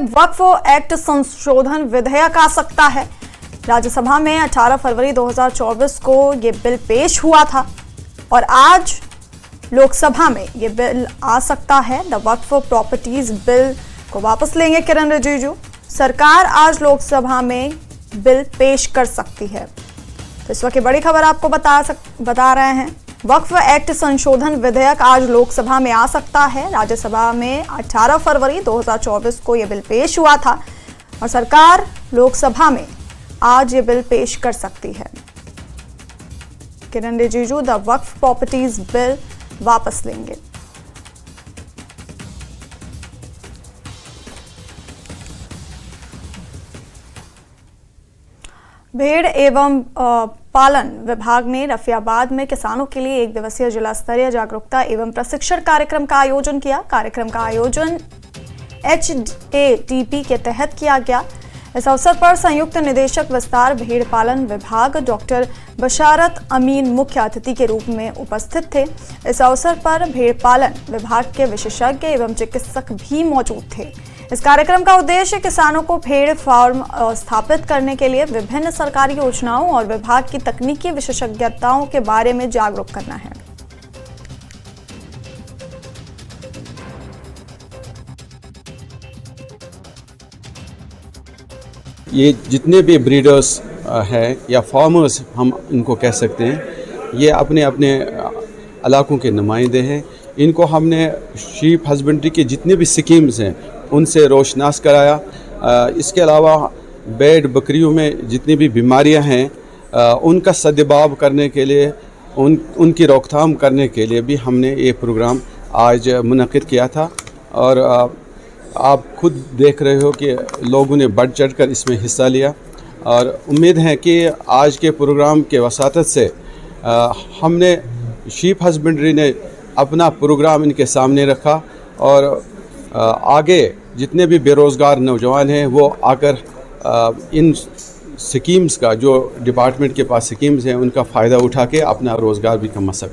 वक्फ act संशोधन विधेयक आ सकता है। राज्यसभा में 18 फरवरी 2024 को ये बिल पेश हुआ था और आज लोकसभा में ये बिल आ सकता है। द वक्फ प्रॉपर्टीज बिल को वापस लेंगे किरण रिजिजू। सरकार आज लोकसभा में बिल पेश कर सकती है। तो इस वक्त की बड़ी खबर आपको बता रहे हैं। वक्फ एक्ट संशोधन विधेयक आज लोकसभा में आ सकता है। राज्यसभा में 18 फरवरी 2024 को यह बिल पेश हुआ था और सरकार लोकसभा में आज ये बिल पेश कर सकती है। Kiren Rijiju the Waqf properties bill वापस लेंगे। भेड़ एवं पालन विभाग ने रफियाबाद में किसानों के लिए 1 दिवसीय जिला स्तरीय जागरूकता एवं प्रशिक्षण कार्यक्रम का आयोजन किया। कार्यक्रम का आयोजन HATP के तहत किया गया। इस अवसर पर संयुक्त निदेशक विस्तार भेड़ पालन विभाग डॉक्टर बशारत अमीन मुख्य अतिथि के रूप में उपस्थित थे। इस अवसर पर भेड़ पालन विभाग के विशेषज्ञ एवं चिकित्सक भी मौजूद थे। इस कार्यक्रम का उद्देश्य किसानों को भेड़ फार्म स्थापित करने के लिए विभिन्न सरकारी योजनाओं और विभाग की तकनीकी विशेषज्ञताओं के बारे में जागरूक करना है। ये जितने भी ब्रीडर्स हैं या फार्मर्स हम इनको कह सकते हैं, ये अपने अपने इलाकों के नुमाइंदे हैं। इनको हमने शीप हस्बेंड्री के जितने भी स्कीम्स हैं उनसे रोशनास कराया। इसके अलावा भेड़ बकरियों में जितनी भी बीमारियां हैं उनका सद्भाव करने के लिए उनकी रोकथाम करने के लिए भी हमने ये प्रोग्राम आज मुनक़िद किया था। और आप खुद देख रहे हो कि लोगों ने बढ़ चढ़ कर इसमें हिस्सा लिया और उम्मीद है कि आज के प्रोग्राम के वसातत से हमने शीप हस्बेंड्री ने अपना प्रोग्राम इनके सामने रखा और आगे जितने भी बेरोज़गार नौजवान हैं वो आकर इन स्कीम्स का, जो डिपार्टमेंट के पास स्कीम्स हैं, उनका फ़ायदा उठा के अपना रोज़गार भी कमा सकते हैं।